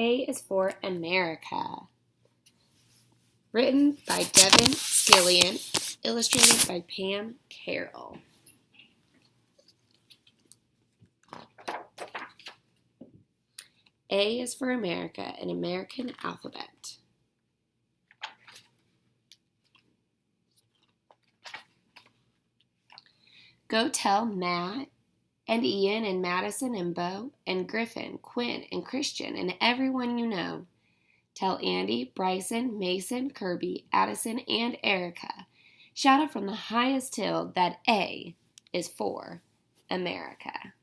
A is for America. Written by Devin Scillian, illustrated by Pam Carroll. A is for America, an American alphabet. Go tell Matt and Ian and Madison and Bo and Griffin, Quinn and Christian and everyone you know. Tell Andy, Bryson, Mason, Kirby, Addison, and Erica. Shout it from the highest hill that A is for America.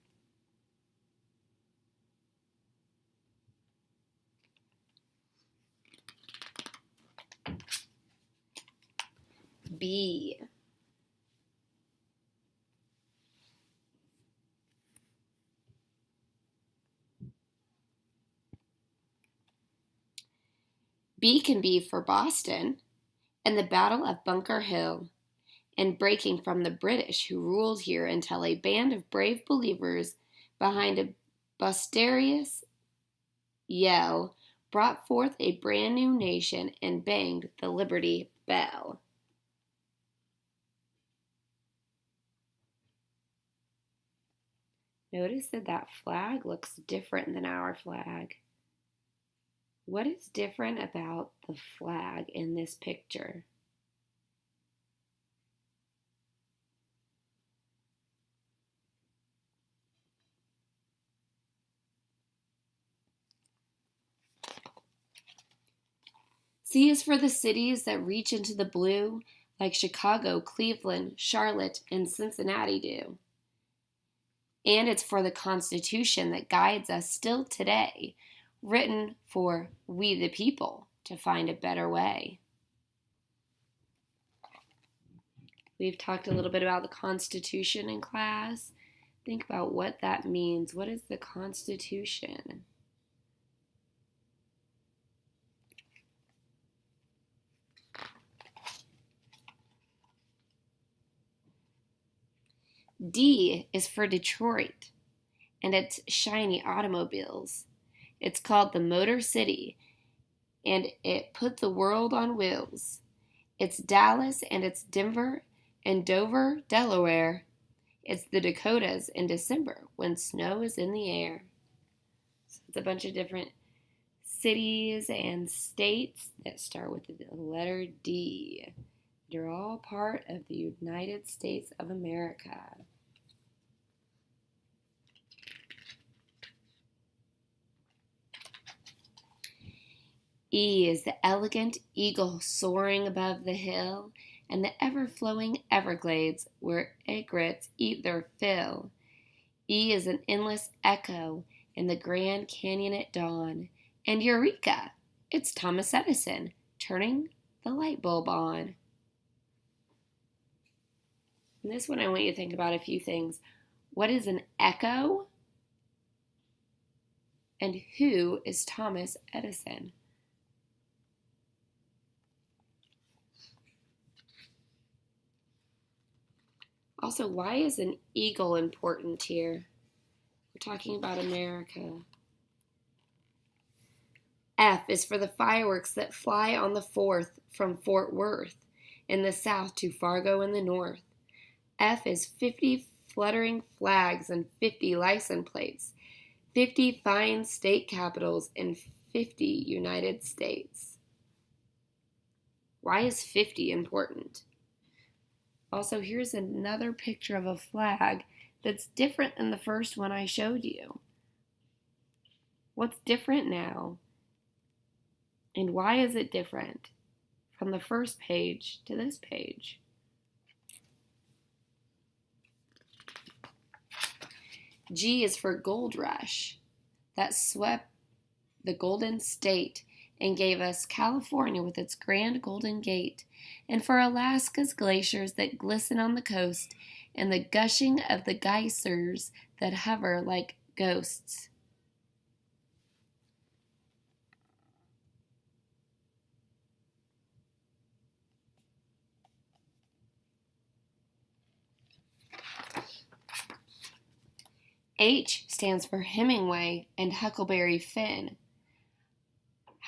B. B can be for Boston and the Battle of Bunker Hill, and breaking from the British who ruled here until a band of brave believers behind a boisterous yell brought forth a brand new nation and banged the Liberty Bell. Notice that flag looks different than our flag. What is different about the flag in this picture? C is for the cities that reach into the blue, like Chicago, Cleveland, Charlotte, and Cincinnati do. And it's for the Constitution that guides us still today, written for we the people to find a better way. We've talked a little bit about the Constitution in class. Think about what that means. What is the Constitution? D is for Detroit and its shiny automobiles. It's called the Motor City, and it put the world on wheels. It's Dallas, and it's Denver and Dover, Delaware. It's the Dakotas in December when snow is in the air. So it's a bunch of different cities and states that start with the letter D. They're all part of the United States of America. E is the elegant eagle soaring above the hill and the ever-flowing Everglades where egrets eat their fill. E is an endless echo in the Grand Canyon at dawn. And Eureka! It's Thomas Edison turning the light bulb on. In this one, I want you to think about a few things. What is an echo? And who is Thomas Edison? Also, why is an eagle important here? We're talking about America. F is for the fireworks that fly on the 4th from Fort Worth in the south to Fargo in the north. F is 50 fluttering flags and 50 license plates, 50 fine state capitals, and 50 United States. Why is 50 important? Also, here's another picture of a flag that's different than the first one I showed you. What's different now? And why is it different from the first page to this page? G is for Gold Rush that swept the Golden State and gave us California with its grand Golden Gate, and for Alaska's glaciers that glisten on the coast and the gushing of the geysers that hover like ghosts. H stands for Hemingway and Huckleberry Finn.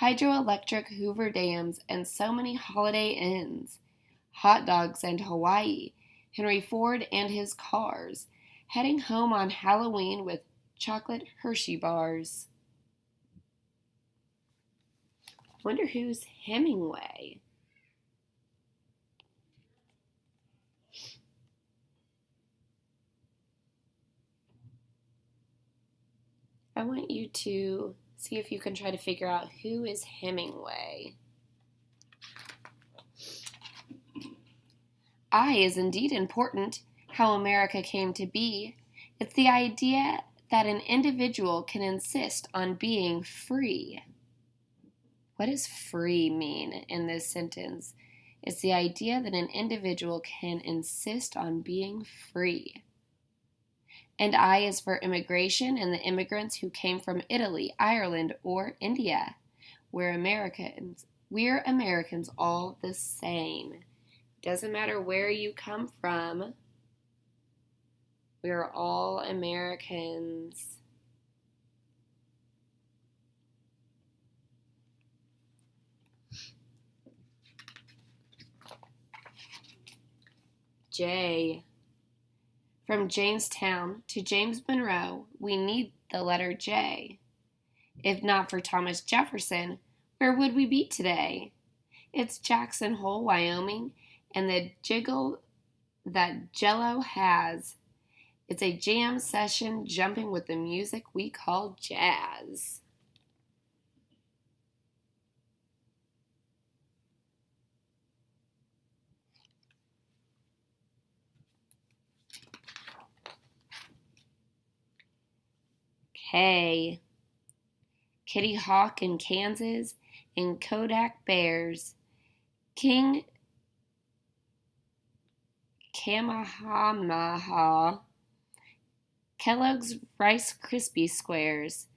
hydroelectric Hoover dams, and so many Holiday Inns, hot dogs and Hawaii, Henry Ford and his cars, heading home on Halloween with chocolate Hershey bars. Wonder who's Hemingway? I want you to see if you can try to figure out who is Hemingway. I is indeed important, how America came to be. It's the idea that an individual can insist on being free. What does free mean in this sentence? It's the idea that an individual can insist on being free. And I is for immigration and the immigrants who came from Italy, Ireland, or India. We're Americans all the same. Doesn't matter where you come from. We're all Americans. J. From Jamestown to James Monroe, we need the letter J. If not for Thomas Jefferson, where would we be today? It's Jackson Hole, Wyoming, and the jiggle that Jello has. It's a jam session jumping with the music we call jazz. K. Kitty Hawk in Kansas and Kodak Bears. King Kamehameha. Kellogg's Rice Krispie Squares.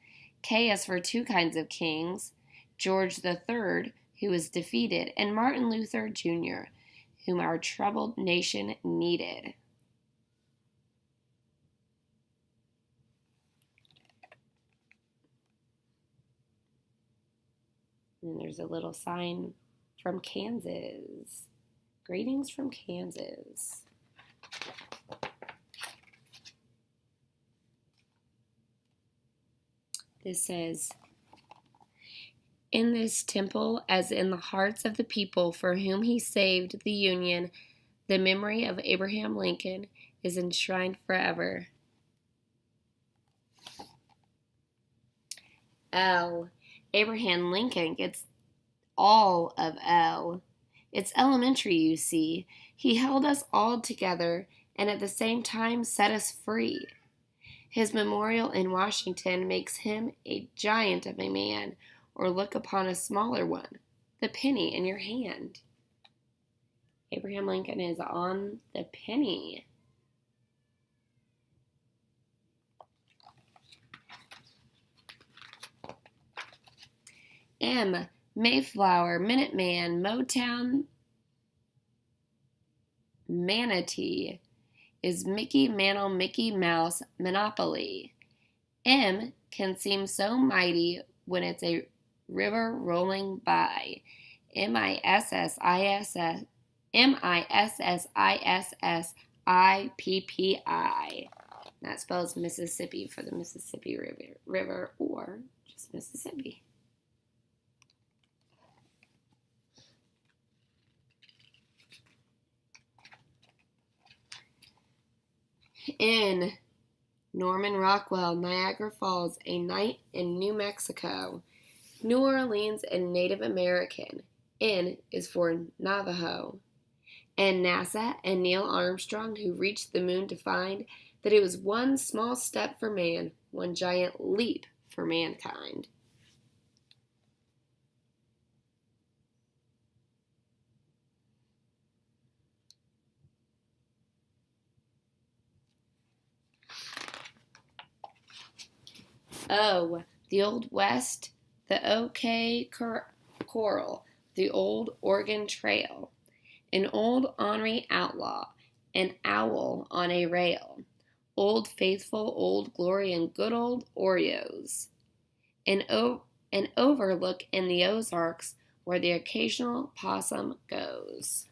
K is for two kinds of kings, George III, who was defeated, and Martin Luther Jr., whom our troubled nation needed. And there's a little sign from Kansas. Greetings from Kansas. This says, in this temple, as in the hearts of the people for whom he saved the Union, the memory of Abraham Lincoln is enshrined forever. L. Abraham Lincoln gets all of L. It's elementary, you see. He held us all together and at the same time set us free. His memorial in Washington makes him a giant of a man, or look upon a smaller one, the penny in your hand. Abraham Lincoln is on the penny. M. Mayflower, Minuteman, Motown, Manatee is Mickey Mantle, Mickey Mouse, Monopoly. M can seem so mighty when it's a river rolling by. Mississippi. That spells Mississippi for the Mississippi River or just Mississippi. In Norman Rockwell, Niagara Falls, A Night in New Mexico. New Orleans and Native American. N is for Navajo. And NASA and Neil Armstrong, who reached the moon to find that it was one small step for man, one giant leap for mankind. O, the Old West, the OK Corral, the Old Oregon Trail, an old ornery outlaw, an owl on a rail, Old Faithful, Old Glory, and good old Oreos. An an overlook in the Ozarks where the occasional possum goes.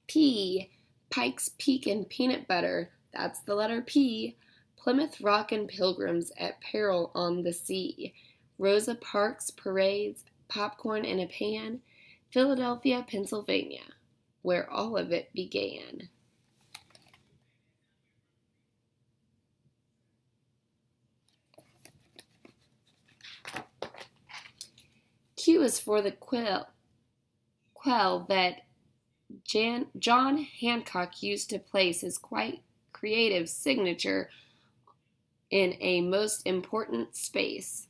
P. Pikes Peak and Peanut Butter. That's the letter P. Plymouth Rock and Pilgrims at Peril on the Sea. Rosa Parks Parades, Popcorn in a Pan. Philadelphia, Pennsylvania, where all of it began. Q is for the quell that John Hancock used to place his quite creative signature in a most important space.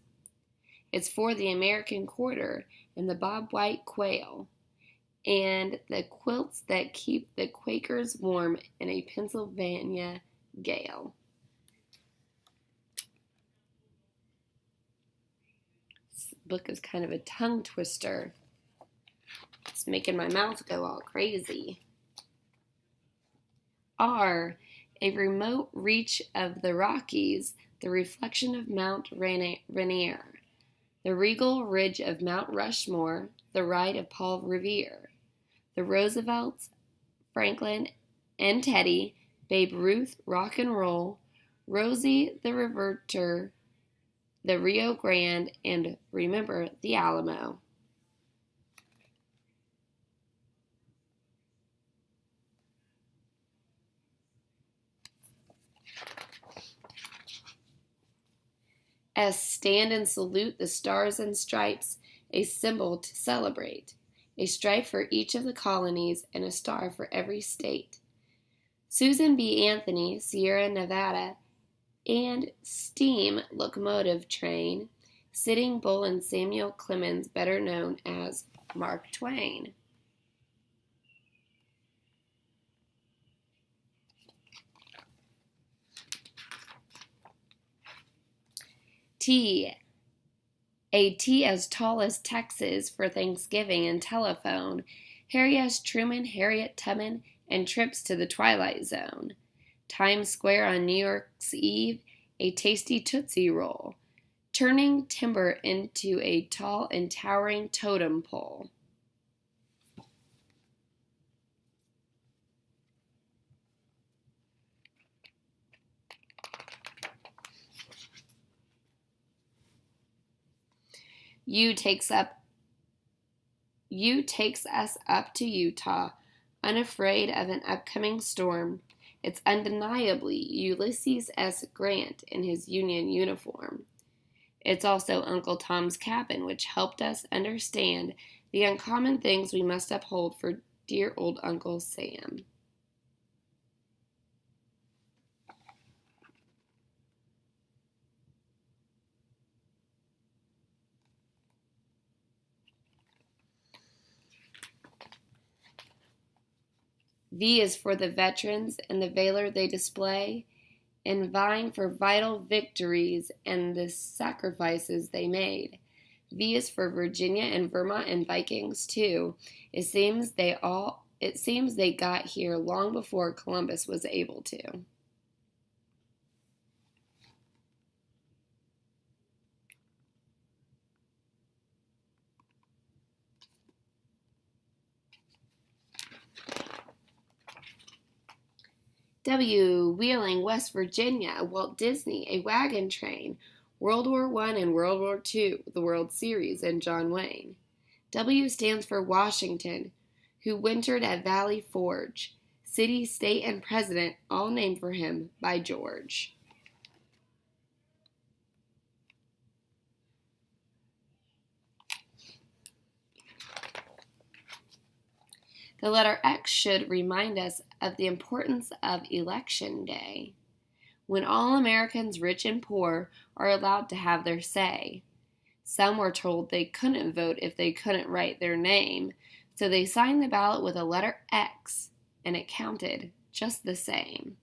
It's for the American quarter and the bob white quail, and the quilts that keep the Quakers warm in a Pennsylvania gale. This book is kind of a tongue twister. It's making my mouth go all crazy. R. A remote reach of the Rockies, the reflection of Mount Rainier, the regal ridge of Mount Rushmore, the ride of Paul Revere, the Roosevelts, Franklin and Teddy, Babe Ruth, rock and roll, Rosie the Reverter, the Rio Grande, and remember the Alamo. S. Stand and salute the stars and stripes, a symbol to celebrate, a stripe for each of the colonies and a star for every state. Susan B. Anthony, Sierra Nevada, and steam locomotive train, Sitting Bull and Samuel Clemens, better known as Mark Twain. T. A T as tall as Texas for Thanksgiving and telephone, Harry S. Truman, Harriet Tubman, and trips to the Twilight Zone. Times Square on New Year's Eve, a tasty Tootsie Roll, turning timber into a tall and towering totem pole. U takes us up to Utah, unafraid of an upcoming storm. It's undeniably Ulysses S. Grant in his Union uniform. It's also Uncle Tom's Cabin, which helped us understand the uncommon things we must uphold for dear old Uncle Sam. V is for the veterans and the valor they display in vying for vital victories and the sacrifices they made. V is for Virginia and Vermont and Vikings too. It seems they got here long before Columbus was able to. W. Wheeling, West Virginia, Walt Disney, a wagon train, World War I and World War II, the World Series, and John Wayne. W stands for Washington, who wintered at Valley Forge, city, state, and president, all named for him by George. The letter X should remind us of the importance of Election Day, when all Americans, rich and poor, are allowed to have their say. Some were told they couldn't vote if they couldn't write their name, so they signed the ballot with a letter X, and it counted just the same.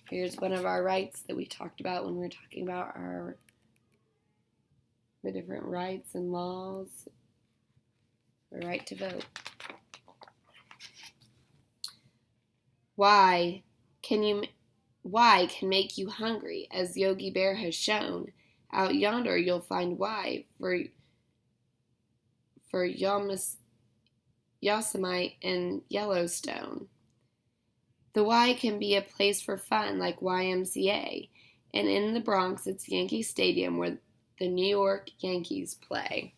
Here's one of our rights that we talked about when we were talking about the different rights and laws. The right to vote. Why can make you hungry, as Yogi Bear has shown. Out yonder you'll find why for Yosemite and Yellowstone. The Y can be a place for fun like YMCA, and in the Bronx it's Yankee Stadium where the New York Yankees play.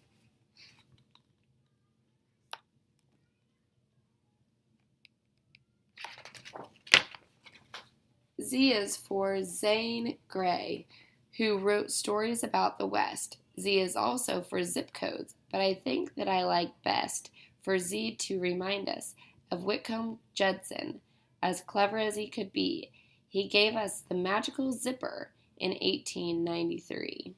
Z is for Zane Grey, who wrote stories about the West. Z is also for zip codes, but I think that I like best for Z to remind us of Whitcomb Judson. As clever as he could be, he gave us the magical zipper in 1893.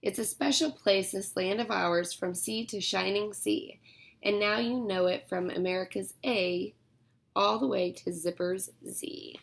It's a special place, this land of ours, from sea to shining sea. And now you know it from America's A all the way to Zipper's Z.